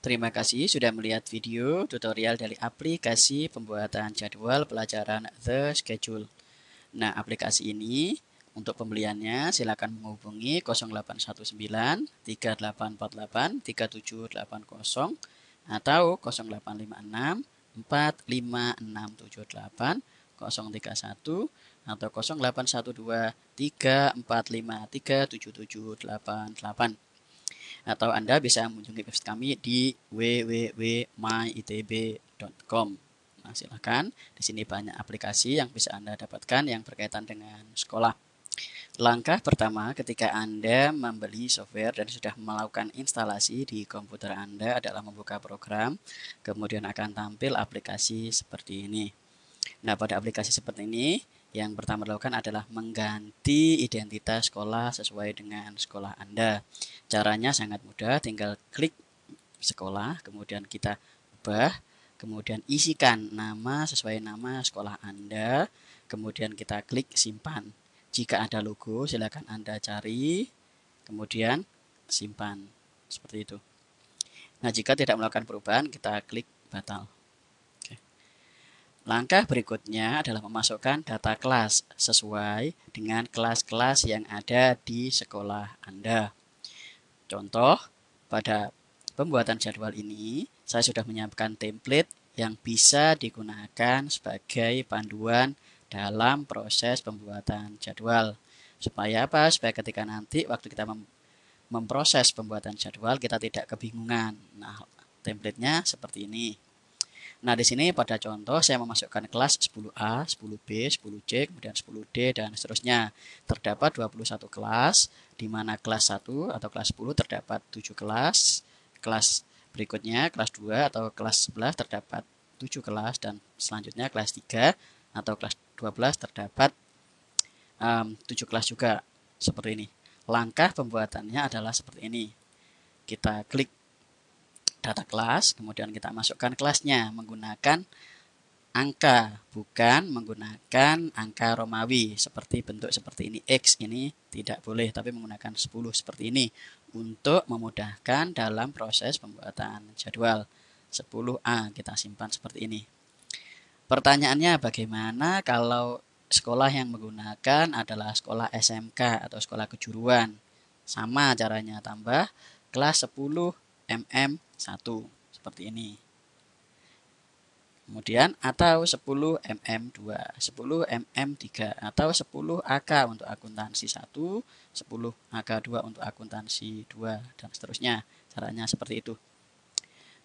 Terima kasih sudah melihat video tutorial dari aplikasi pembuatan jadwal pelajaran The Schedule. Nah, aplikasi ini untuk pembeliannya silakan menghubungi 0819 3848 3780 atau 0856 45678 031 atau 0812 345 37788. Atau Anda bisa mengunjungi website kami di www.myitb.com. Nah, silakan. Di sini banyak aplikasi yang bisa Anda dapatkan yang berkaitan dengan sekolah. Langkah pertama ketika Anda membeli software dan sudah melakukan instalasi di komputer Anda adalah membuka program, kemudian akan tampil aplikasi seperti ini. Nah, pada aplikasi seperti ini, yang pertama dilakukan adalah mengganti identitas sekolah sesuai dengan sekolah Anda. Caranya sangat mudah, tinggal klik sekolah, kemudian kita ubah, kemudian isikan nama sesuai nama sekolah Anda, kemudian kita klik simpan. Jika ada logo, silakan Anda cari, kemudian simpan. Seperti itu. Nah, jika tidak melakukan perubahan, kita klik batal. Langkah berikutnya adalah memasukkan data kelas sesuai dengan kelas-kelas yang ada di sekolah Anda. Contoh, pada pembuatan jadwal ini, saya sudah menyiapkan template yang bisa digunakan sebagai panduan dalam proses pembuatan jadwal. Supaya apa? Supaya ketika nanti waktu kita memproses pembuatan jadwal, kita tidak kebingungan. Nah, template-nya seperti ini. Nah, di sini pada contoh saya memasukkan kelas 10A, 10B, 10C, kemudian 10D, dan seterusnya. Terdapat 21 kelas, di mana kelas 1 atau kelas 10 terdapat 7 kelas, kelas berikutnya kelas 2 atau kelas 11 terdapat 7 kelas, dan selanjutnya kelas 3 atau kelas 12 terdapat 7 kelas juga, seperti ini. Langkah pembuatannya adalah seperti ini. Kita klik data kelas, kemudian kita masukkan kelasnya menggunakan angka, bukan menggunakan angka Romawi seperti bentuk seperti ini. X ini tidak boleh, tapi menggunakan 10 seperti ini untuk memudahkan dalam proses pembuatan jadwal. 10A kita simpan seperti ini. Pertanyaannya, bagaimana kalau sekolah yang menggunakan adalah sekolah SMK atau sekolah kejuruan? Sama caranya, tambah kelas 10 MM1 seperti ini. Kemudian atau 10 MM2, 10 MM3 atau 10 AK untuk akuntansi 1, 10 AK2 untuk akuntansi 2, dan seterusnya. Caranya seperti itu.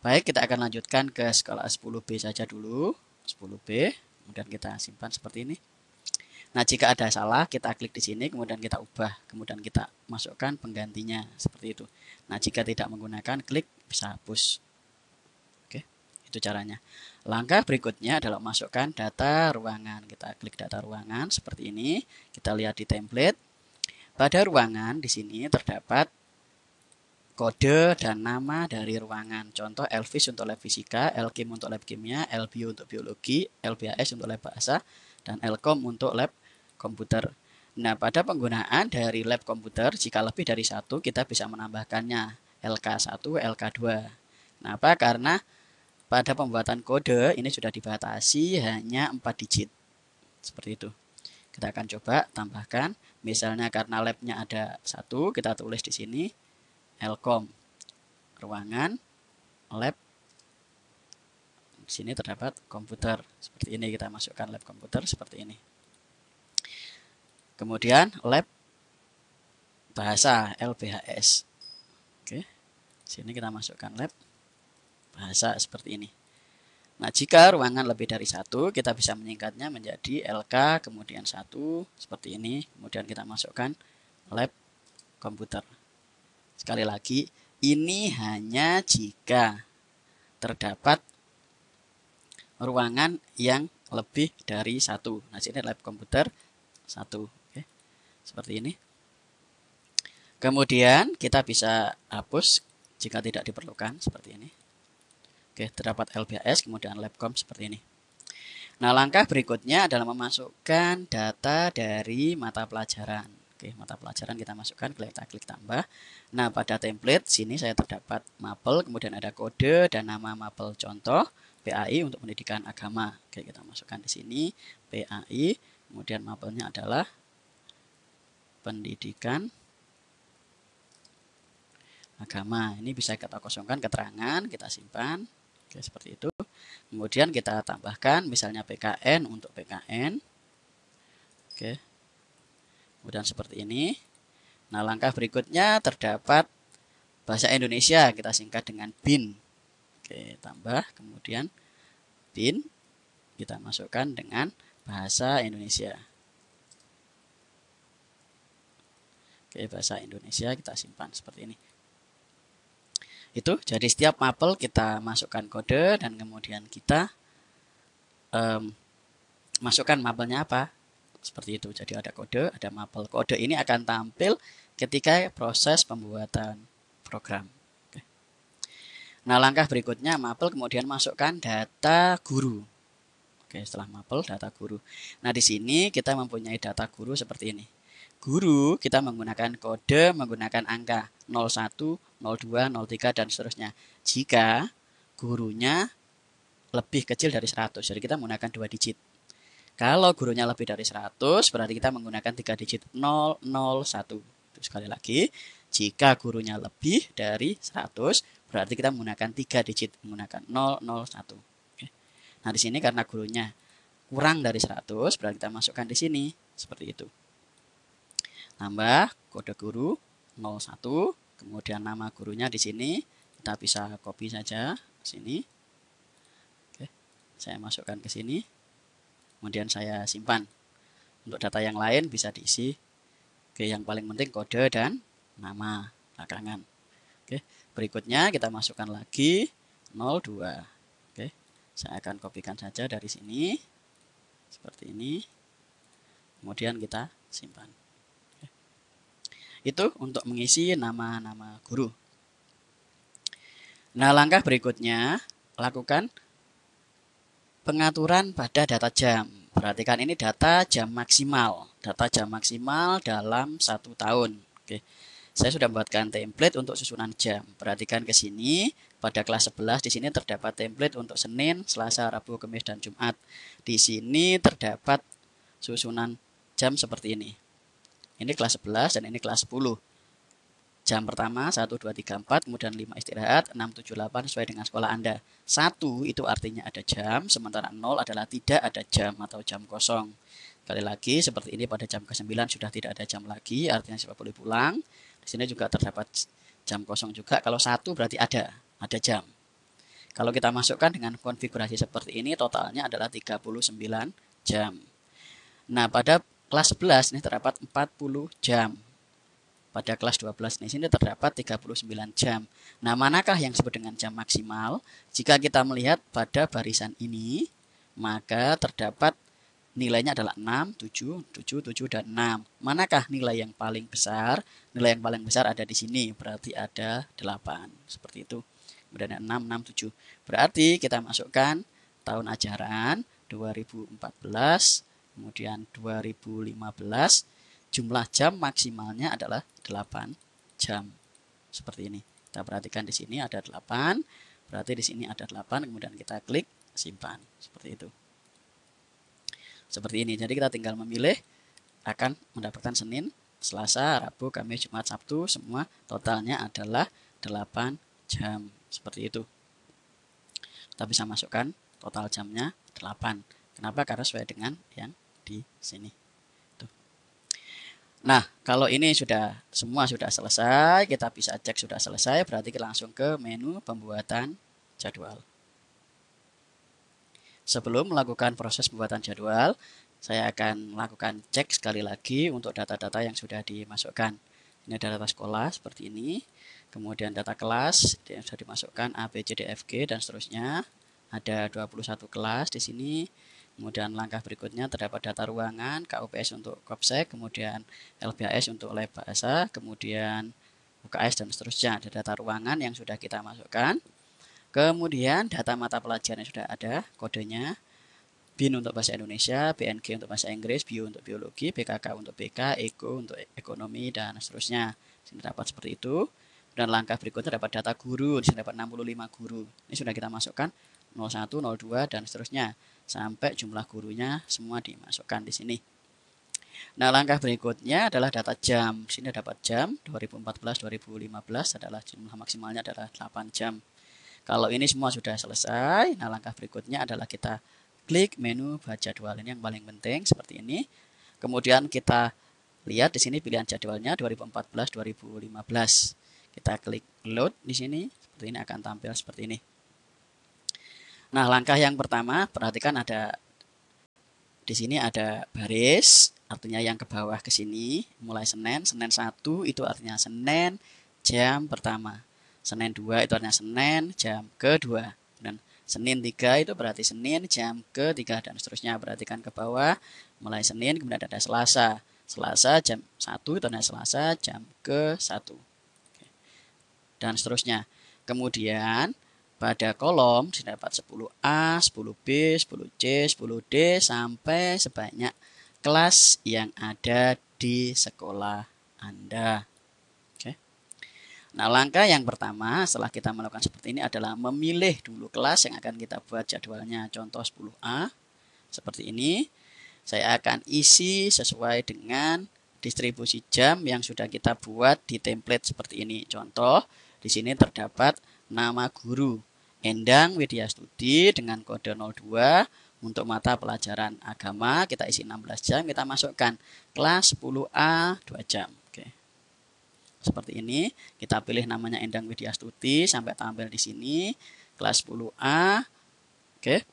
Baik, kita akan lanjutkan ke skala 10B saja dulu. 10B, kemudian kita simpan seperti ini. Nah, jika ada salah, kita klik di sini, kemudian kita ubah, kemudian kita masukkan penggantinya, seperti itu. Nah, jika tidak menggunakan, klik bisa hapus. Oke, itu caranya. Langkah berikutnya adalah masukkan data ruangan. Kita klik data ruangan, seperti ini. Kita lihat di template. Pada ruangan, di sini terdapat kode dan nama dari ruangan. Contoh LFIS untuk lab fisika, LKIM untuk lab kimia, LBio untuk biologi, LBAS untuk lab bahasa, dan LKOM untuk lab komputer. Nah, pada penggunaan dari lab komputer, jika lebih dari satu, kita bisa menambahkannya LK1, LK2. Kenapa? Karena pada pembuatan kode ini sudah dibatasi hanya 4 digit. Seperti itu. Kita akan coba tambahkan. Misalnya karena labnya ada 1, kita tulis di sini LKOM, ruangan, lab. Di sini terdapat komputer. Seperti ini, kita masukkan lab komputer seperti ini. Kemudian lab bahasa, LBHS. Oke. Sini kita masukkan lab bahasa seperti ini. Nah, jika ruangan lebih dari 1, kita bisa menyingkatnya menjadi LK, kemudian 1, seperti ini. Kemudian kita masukkan lab komputer. Sekali lagi, ini hanya jika terdapat ruangan yang lebih dari 1. Nah, sini lab komputer 1. Oke. Seperti ini. Kemudian kita bisa hapus jika tidak diperlukan, seperti ini. Oke, terdapat LBHS, kemudian labcom seperti ini. Nah, langkah berikutnya adalah memasukkan data dari mata pelajaran. Oke, mata pelajaran kita masukkan, kita klik tambah. Nah, pada template sini saya terdapat mapel, kemudian ada kode dan nama mapel contoh PAI untuk pendidikan agama. Oke, kita masukkan di sini PAI, kemudian mapelnya adalah pendidikan agama. Ini bisa kita kosongkan keterangan, kita simpan. Oke, seperti itu. Kemudian kita tambahkan misalnya PKN untuk PKN. Oke. Kemudian seperti ini. Nah, langkah berikutnya terdapat bahasa Indonesia, kita singkat dengan BIN. Oke, tambah, kemudian BIN, kita masukkan dengan bahasa Indonesia. Oke, bahasa Indonesia kita simpan seperti ini. Itu, jadi setiap mapel kita masukkan kode dan kemudian kita masukkan mapelnya apa. Seperti itu, jadi ada kode, ada mapel. Kode ini akan tampil ketika proses pembuatan program. Oke. Nah, langkah berikutnya mapel kemudian masukkan data guru. Oke, setelah mapel data guru. Nah, di sini kita mempunyai data guru seperti ini. Guru kita menggunakan kode, menggunakan angka 01, 02, 03 dan seterusnya. Jika gurunya lebih kecil dari 100, jadi kita menggunakan 2 digit. Kalau gurunya lebih dari 100, berarti kita menggunakan 3 digit 001. Sekali lagi, jika gurunya lebih dari 100, berarti kita menggunakan 3 digit, menggunakan 001. Oke. Nah, di sini karena gurunya kurang dari 100, berarti kita masukkan di sini, seperti itu. Tambah kode guru 01, kemudian nama gurunya di sini, kita bisa copy saja ke sini. Oke. Saya masukkan ke sini. Kemudian saya simpan. Untuk data yang lain bisa diisi. Oke, yang paling penting kode dan nama belakangan. Oke, berikutnya kita masukkan lagi 02. Oke, saya akan kopikan saja dari sini. Seperti ini. Kemudian kita simpan. Oke. Itu untuk mengisi nama-nama guru. Nah, langkah berikutnya lakukan pengaturan pada data jam. Perhatikan ini data jam maksimal. Data jam maksimal dalam 1 tahun. Oke. Saya sudah membuatkan template untuk susunan jam. Perhatikan ke sini. Pada kelas 11 di sini terdapat template untuk Senin, Selasa, Rabu, Kamis dan Jumat. Di sini terdapat susunan jam seperti ini. Ini kelas 11 dan ini kelas 10. Jam pertama 1, 2, 3, 4, kemudian 5 istirahat, 6, 7, 8 sesuai dengan sekolah Anda. 1 itu artinya ada jam, sementara 0 adalah tidak ada jam atau jam kosong. Sekali lagi seperti ini pada jam ke-9 sudah tidak ada jam lagi, artinya siswa boleh pulang. Di sini juga terdapat jam kosong juga. Kalau 1 berarti ada jam. Kalau kita masukkan dengan konfigurasi seperti ini totalnya adalah 39 jam. Nah, pada kelas 11 ini terdapat 40 jam. Pada kelas 12 di sini terdapat 39 jam. Nah, manakah yang disebut dengan jam maksimal? Jika kita melihat pada barisan ini, maka terdapat nilainya adalah 6, 7, 7, 7, dan 6. Manakah nilai yang paling besar? Nilai yang paling besar ada di sini, berarti ada 8. Seperti itu. Kemudian 6, 6, 7. Berarti kita masukkan tahun ajaran 2014, kemudian 2015, jumlah jam maksimalnya adalah 8 jam. Seperti ini. Kita perhatikan di sini ada 8, berarti di sini ada 8, kemudian kita klik simpan. Seperti itu. Seperti ini. Jadi kita tinggal memilih, akan mendapatkan Senin, Selasa, Rabu, Kamis, Jumat, Sabtu, semua totalnya adalah 8 jam. Seperti itu. Kita bisa masukkan total jamnya 8. Kenapa? Karena sesuai dengan yang di sini. Nah, kalau ini semua sudah selesai, kita bisa cek sudah selesai, berarti kita langsung ke menu pembuatan jadwal. Sebelum melakukan proses pembuatan jadwal, saya akan melakukan cek sekali lagi untuk data-data yang sudah dimasukkan. Ini data sekolah seperti ini, kemudian data kelas yang sudah dimasukkan A, B, C, D, F, G, dan seterusnya. Ada 21 kelas di sini. Kemudian langkah berikutnya terdapat data ruangan, KUPS untuk Kopsek, kemudian LBHS untuk lab bahasa, kemudian UKS dan seterusnya. Ada data ruangan yang sudah kita masukkan. Kemudian data mata pelajaran yang sudah ada, kodenya. BIN untuk bahasa Indonesia, BNG untuk bahasa Inggris, Bio untuk biologi, BKK untuk BK, Eko untuk ekonomi, dan seterusnya. Sini dapat seperti itu. Dan langkah berikutnya dapat data guru, di sini dapat 65 guru. Ini sudah kita masukkan 01, 02, dan seterusnya. Sampai jumlah gurunya semua dimasukkan di sini. Nah, langkah berikutnya adalah data jam. Di sini dapat jam 2014-2015 adalah jumlah maksimalnya adalah 8 jam. Kalau ini semua sudah selesai, nah langkah berikutnya adalah kita klik menu baca jadwal. Ini yang paling penting seperti ini. Kemudian kita lihat di sini pilihan jadwalnya 2014-2015. Kita klik load di sini, seperti ini akan tampil seperti ini. Nah, langkah yang pertama, perhatikan ada di sini ada baris, artinya yang ke bawah ke sini, mulai Senin 1 itu artinya Senin jam pertama. Senin 2 itu artinya Senin jam kedua. Dan Senin 3 itu berarti Senin jam ketiga dan seterusnya. Perhatikan ke bawah, mulai Senin kemudian ada Selasa. Selasa jam 1 itu artinya Selasa jam ke-1. Dan seterusnya. Kemudian pada kolom dapat 10A, 10B, 10C, 10D sampai sebanyak kelas yang ada di sekolah Anda. Nah, langkah yang pertama setelah kita melakukan seperti ini adalah memilih dulu kelas yang akan kita buat jadwalnya. Contoh 10A, seperti ini. Saya akan isi sesuai dengan distribusi jam yang sudah kita buat di template seperti ini. Contoh, di sini terdapat nama guru, Endang Widya Studi dengan kode 02. Untuk mata pelajaran agama, kita isi 16 jam, kita masukkan kelas 10A 2 jam. Seperti ini, kita pilih namanya Endang Widya Stuti sampai tampil di sini, kelas 10A. Oke.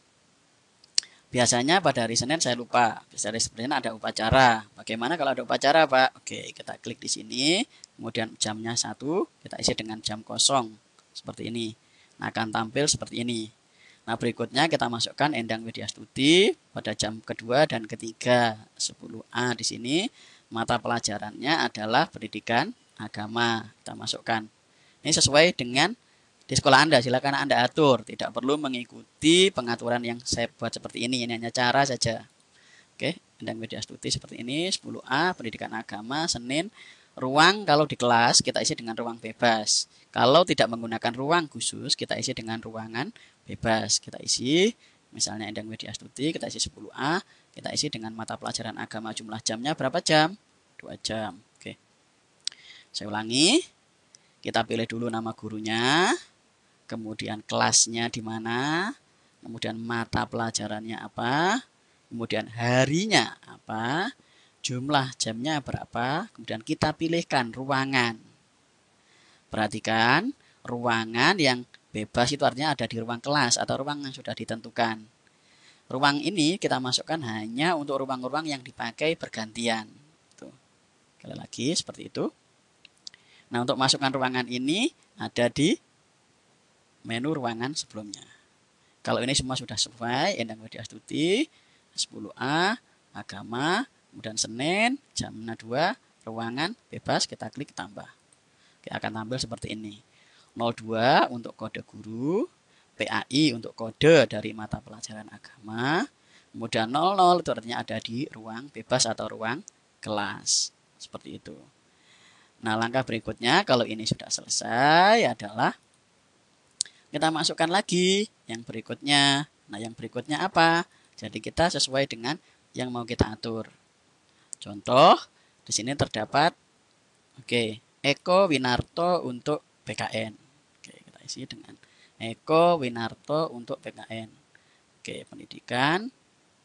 Biasanya pada hari Senin saya lupa, biasanya hari Senin ada upacara. Bagaimana kalau ada upacara, Pak? Oke, kita klik di sini, kemudian jamnya 1, kita isi dengan jam kosong. Seperti ini. Nah, akan tampil seperti ini. Nah, berikutnya kita masukkan Endang Widya Stuti pada jam kedua dan ketiga. 10A di sini, mata pelajarannya adalah pendidikan agama, kita masukkan. Ini sesuai dengan di sekolah Anda, silakan Anda atur, tidak perlu mengikuti pengaturan yang saya buat seperti ini hanya cara saja. Oke, Endang Widya Stuti seperti ini, 10A pendidikan agama, Senin. Ruang kalau di kelas kita isi dengan ruang bebas. Kalau tidak menggunakan ruang khusus, kita isi dengan ruangan bebas. Kita isi misalnya Endang Widya Stuti, kita isi 10A, kita isi dengan mata pelajaran agama, jumlah jamnya berapa jam? 2 jam. Oke. Saya ulangi, kita pilih dulu nama gurunya, kemudian kelasnya di mana, kemudian mata pelajarannya apa, kemudian harinya apa, jumlah jamnya berapa, kemudian kita pilihkan ruangan. Perhatikan, ruangan yang bebas itu artinya ada di ruang kelas atau ruang yang sudah ditentukan. Ruang ini kita masukkan hanya untuk ruang-ruang yang dipakai bergantian. Tuh. Sekali lagi seperti itu. Nah, untuk masukkan ruangan ini ada di menu ruangan sebelumnya. Kalau ini semua sudah sesuai, Endang Widya Stuti, 10A, agama, kemudian Senin, jam 2, ruangan, bebas, kita klik tambah. Oke, akan tampil seperti ini. 02 untuk kode guru, PAI untuk kode dari mata pelajaran agama, kemudian 00 itu artinya ada di ruang bebas atau ruang kelas. Seperti itu. Nah, langkah berikutnya kalau ini sudah selesai adalah kita masukkan lagi yang berikutnya. Nah, yang berikutnya apa? Jadi kita sesuai dengan yang mau kita atur. Contoh, di sini terdapat Eko Winarto untuk PKN. Kita isi dengan Eko Winarto untuk PKN. Pendidikan,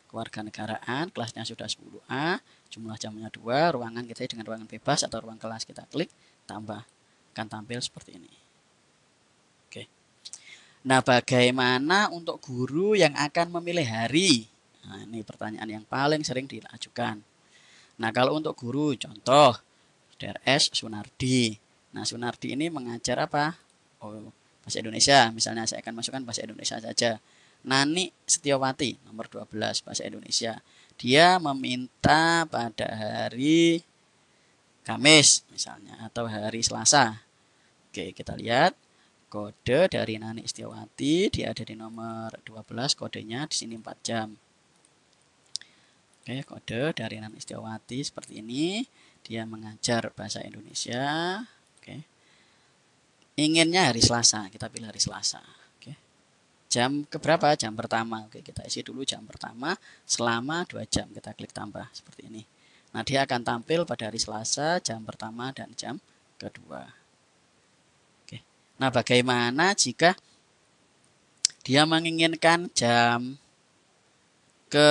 kewarganegaraan, kelasnya sudah 10A, jumlah jamnya 2, ruangan kita dengan ruangan bebas atau ruang kelas kita klik, tambah. Akan tampil seperti ini. Nah, bagaimana untuk guru yang akan memilih hari? Nah, ini pertanyaan yang paling sering diajukan. Nah, kalau untuk guru, contoh, DRS Sunardi. Nah, Sunardi ini mengajar apa? Oh, bahasa Indonesia. Misalnya saya akan masukkan bahasa Indonesia saja. Nani Setiawati, nomor 12, bahasa Indonesia. Dia meminta pada hari Kamis, misalnya, atau hari Selasa. Kita lihat. Kode dari Nani Setiawati, dia ada di nomor 12, kodenya di sini 4 jam. Oke, kode dari Nani Istiawati seperti ini. Dia mengajar bahasa Indonesia. Oke. Inginnya hari Selasa, kita pilih hari Selasa. Oke. Jam keberapa? Jam pertama. Oke, kita isi dulu jam pertama selama 2 jam. Kita klik tambah seperti ini. Nah, dia akan tampil pada hari Selasa jam pertama dan jam kedua. Oke. Nah, bagaimana jika dia menginginkan jam ke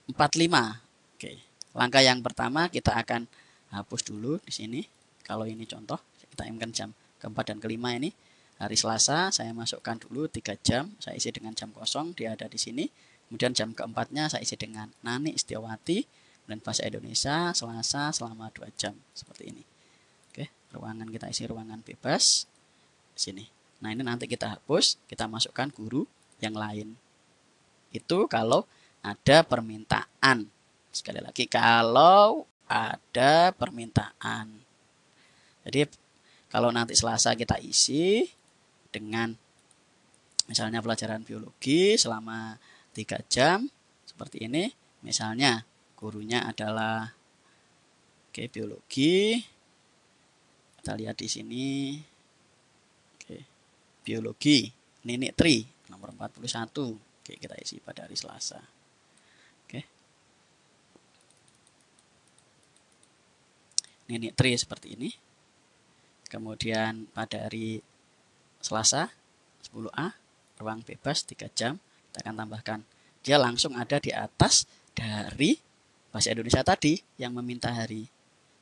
45? Oke. Langkah yang pertama kita akan hapus dulu di sini. Kalau ini contoh, kita inginkan jam keempat dan kelima ini hari Selasa, saya masukkan dulu 3 jam, saya isi dengan jam kosong, dia ada di sini. Kemudian jam keempatnya saya isi dengan Nani Istiawati dan bahasa Indonesia Selasa selama 2 jam seperti ini. Oke, ruangan kita isi ruangan bebas di sini. Nah, ini nanti kita hapus, kita masukkan guru yang lain. Itu kalau ada permintaan. Sekali lagi, kalau ada permintaan. Jadi kalau nanti Selasa kita isi dengan misalnya pelajaran biologi selama 3 jam seperti ini. Misalnya gurunya adalah biologi. Kita lihat di sini. Biologi Ninik Tri nomor 41. Oke, kita isi pada hari Selasa. Oke. Ninik Tri seperti ini. Kemudian pada hari Selasa 10A ruang bebas 3 jam, kita akan tambahkan. Dia langsung ada di atas dari bahasa Indonesia tadi yang meminta hari.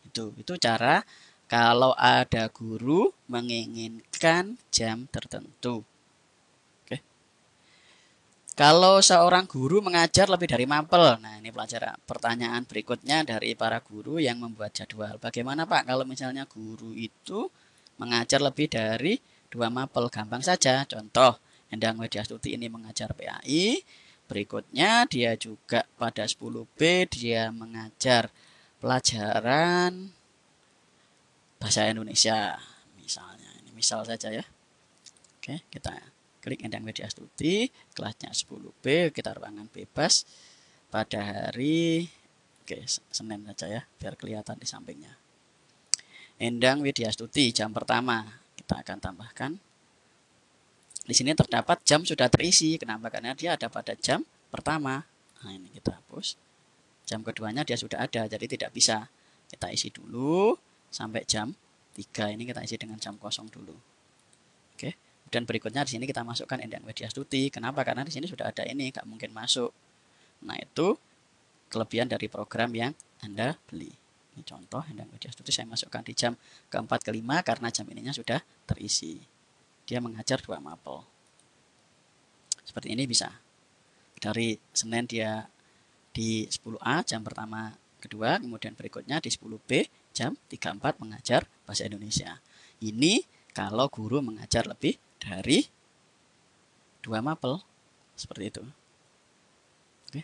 Itu cara kalau ada guru menginginkan jam tertentu. Oke. Kalau seorang guru mengajar lebih dari mapel. Nah, ini pelajaran pertanyaan berikutnya dari para guru yang membuat jadwal. Bagaimana Pak kalau misalnya guru itu mengajar lebih dari 2 mapel? Gampang saja. Contoh, Endang Widyastuti ini mengajar PAI. Berikutnya dia juga pada 10B dia mengajar pelajaran bahasa Indonesia misalnya. Ini misal saja ya. Oke, kita klik Endang Widyastuti, kelasnya 10B, kita ruangan bebas pada hari Senin saja ya, biar kelihatan di sampingnya. Endang Widyastuti jam pertama kita akan tambahkan. Di sini terdapat jam sudah terisi. Kenapa? Karena dia ada pada jam pertama. Nah, ini kita hapus. Jam keduanya dia sudah ada, jadi tidak bisa. Kita isi dulu sampai jam 3. Ini kita isi dengan jam kosong dulu. Oke. Dan berikutnya di sini kita masukkan Endang Widyastuti. Kenapa? Karena di sini sudah ada ini, nggak mungkin masuk. Nah, itu kelebihan dari program yang Anda beli. Ini contoh Endang Widyastuti saya masukkan di jam keempat kelima karena jam ininya sudah terisi. Dia mengajar 2 mapel. Seperti ini bisa. Dari Senin dia di 10A jam pertama kedua, kemudian berikutnya di 10B jam 34 mengajar bahasa Indonesia. Ini kalau guru mengajar lebih dari 2 mapel. Seperti itu. Oke.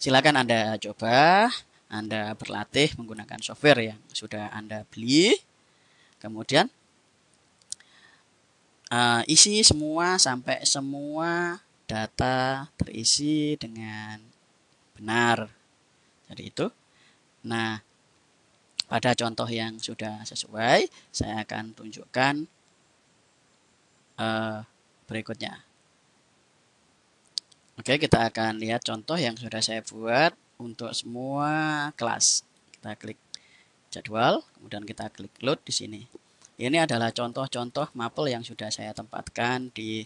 Silakan Anda coba, Anda berlatih menggunakan software yang sudah Anda beli. Kemudian isi semua sampai semua data terisi dengan benar. Jadi itu. Nah, pada contoh yang sudah sesuai, saya akan tunjukkan berikutnya. Oke, kita akan lihat contoh yang sudah saya buat untuk semua kelas. Kita klik jadwal, kemudian kita klik load di sini. Ini adalah contoh-contoh mapel yang sudah saya tempatkan di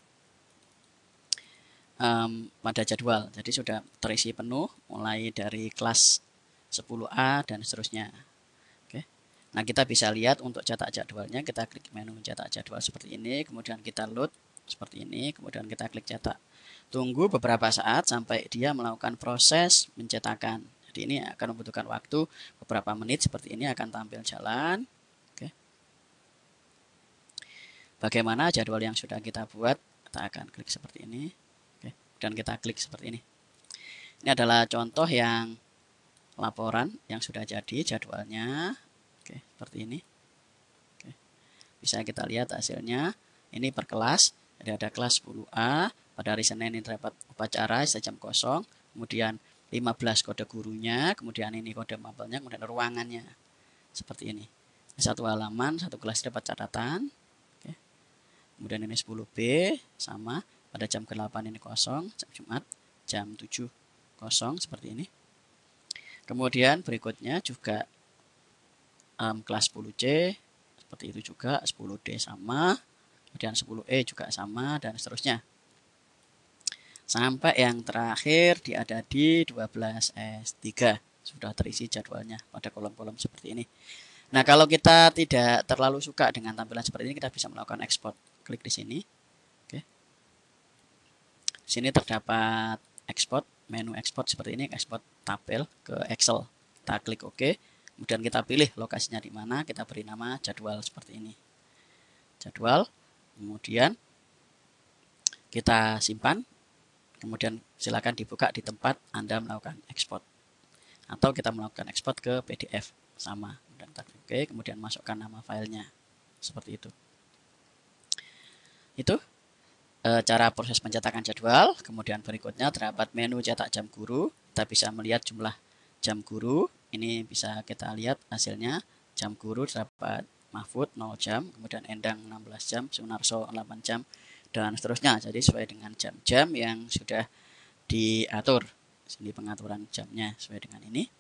pada jadwal. Jadi sudah terisi penuh mulai dari kelas 10A dan seterusnya. Oke. Nah, kita bisa lihat untuk cetak jadwalnya, kita klik menu cetak jadwal seperti ini, kemudian kita load seperti ini, kemudian kita klik cetak. Tunggu beberapa saat sampai dia melakukan proses pencetakan. Jadi ini akan membutuhkan waktu beberapa menit, seperti ini akan tampil jalan. Oke. Bagaimana jadwal yang sudah kita buat? Kita akan klik seperti ini. Oke. Dan kita klik seperti ini. Ini adalah contoh yang laporan yang sudah jadi jadwalnya. Oke, seperti ini. Oke. Bisa kita lihat hasilnya. Ini per kelas. Jadi ada kelas 10A. Pada hari Senin ini terdapat upacara jam kosong. Kemudian 15 kode gurunya, kemudian ini kode mapelnya, kemudian ruangannya. Seperti ini. Satu halaman, satu kelas dapat catatan. Oke. Kemudian ini 10B sama pada jam ke-8 ini kosong, jam Jumat, jam 7 kosong seperti ini. Kemudian berikutnya juga kelas 10C seperti itu juga, 10D sama, kemudian 10E juga sama, dan seterusnya. Sampai yang terakhir ada di 12S3. Sudah terisi jadwalnya pada kolom-kolom seperti ini. Nah, kalau kita tidak terlalu suka dengan tampilan seperti ini, kita bisa melakukan ekspor. Klik di sini. Oke. Di sini terdapat ekspor, menu ekspor seperti ini, ekspor tabel ke Excel. Kita klik OK. Kemudian kita pilih lokasinya di mana, kita beri nama jadwal seperti ini. Jadwal, kemudian kita simpan, kemudian silakan dibuka di tempat Anda melakukan ekspor. Atau kita melakukan ekspor ke PDF, sama. Dan oke, kemudian masukkan nama filenya. Seperti itu. Itu cara proses pencetakan jadwal. Kemudian berikutnya terdapat menu cetak jam guru. Kita bisa melihat jumlah jam guru. Ini bisa kita lihat hasilnya. Jam guru terdapat Mahfud 0 jam, kemudian Endang 16 jam, Sunarso 8 jam, dan seterusnya. Jadi sesuai dengan jam-jam yang sudah diatur. Sini pengaturan jamnya sesuai dengan ini.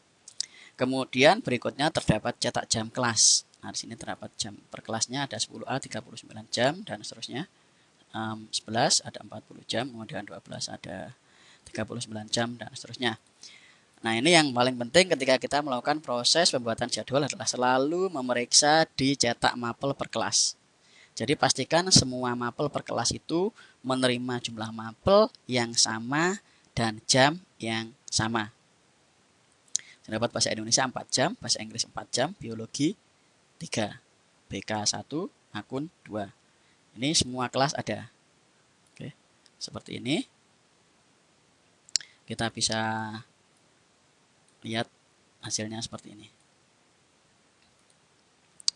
Kemudian berikutnya terdapat cetak jam kelas. Nah, di sini terdapat jam per kelasnya ada 10A 39 jam dan seterusnya. 11 ada 40 jam, kemudian 12 ada 39 jam dan seterusnya. Nah, ini yang paling penting ketika kita melakukan proses pembuatan jadwal adalah selalu memeriksa di cetak mapel per kelas. Jadi pastikan semua mapel per kelas itu menerima jumlah mapel yang sama dan jam yang sama. Terdapat bahasa Indonesia 4 jam, bahasa Inggris 4 jam, biologi 3, BK 1, akun 2. Ini semua kelas ada. Oke, seperti ini. Kita bisa lihat hasilnya seperti ini.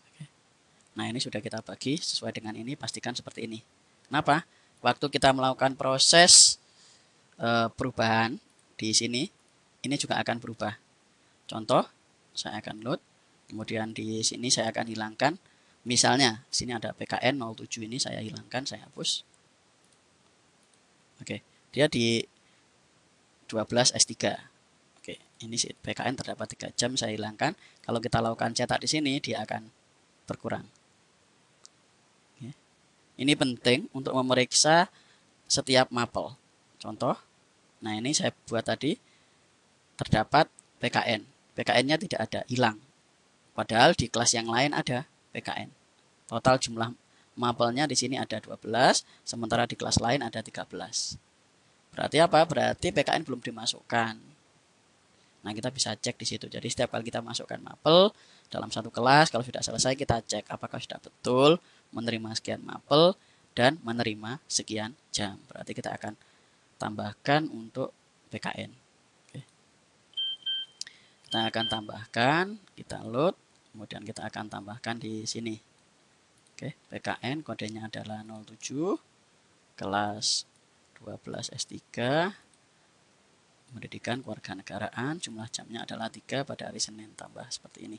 Oke. Nah, ini sudah kita bagi sesuai dengan ini, pastikan seperti ini. Kenapa? Waktu kita melakukan proses perubahan di sini, ini juga akan berubah. Contoh, saya akan load, kemudian di sini saya akan hilangkan. Misalnya, di sini ada PKN 07 ini saya hilangkan, saya hapus. Oke, dia di 12S3. Oke, ini PKN terdapat 3 jam saya hilangkan. Kalau kita lakukan cetak di sini, dia akan berkurang. Oke. Ini penting untuk memeriksa setiap mapel. Contoh, nah ini saya buat tadi terdapat PKN. PKN-nya tidak ada, hilang. Padahal di kelas yang lain ada PKN. Total jumlah mapelnya di sini ada 12, sementara di kelas lain ada 13. Berarti apa? Berarti PKN belum dimasukkan. Nah, kita bisa cek di situ. Jadi setiap kali kita masukkan mapel dalam satu kelas, kalau sudah selesai kita cek apakah sudah betul menerima sekian mapel dan menerima sekian jam. Berarti kita akan tambahkan untuk PKN. Oke. Kita akan tambahkan, kita load, kemudian kita akan tambahkan di sini. Oke, PKN kodenya adalah 07, kelas 12S3, pendidikan kewarganegaraan, jumlah jamnya adalah 3 pada hari Senin, tambah seperti ini.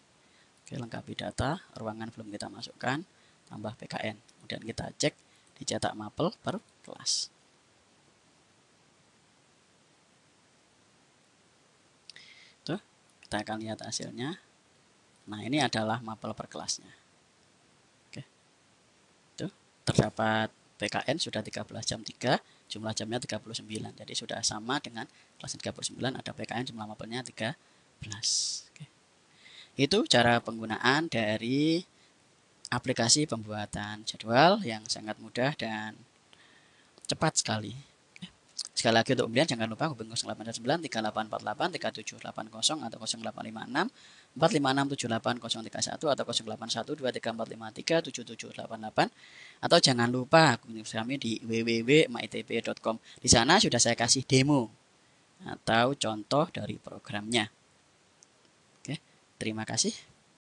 Oke, lengkapi data, ruangan belum kita masukkan, tambah PKN. Kemudian kita cek dicetak mapel per kelas. Tuh, kita akan lihat hasilnya. Nah, ini adalah mapel per kelasnya. Oke. Tuh, terdapat PKN sudah 13 jam 3, jumlah jamnya 39. Jadi sudah sama dengan kelas 39, ada PKN jumlah mapelnya 13. Oke. Itu cara penggunaan dari aplikasi pembuatan jadwal yang sangat mudah dan cepat sekali. Sekali lagi untuk pembelian jangan lupa hubungi 0819 3848 3780 atau 0856 456 78031 atau 08123453 7788 atau jangan lupa hubungi kami di www.maitb.com. Di sana sudah saya kasih demo atau contoh dari programnya. Oke, terima kasih.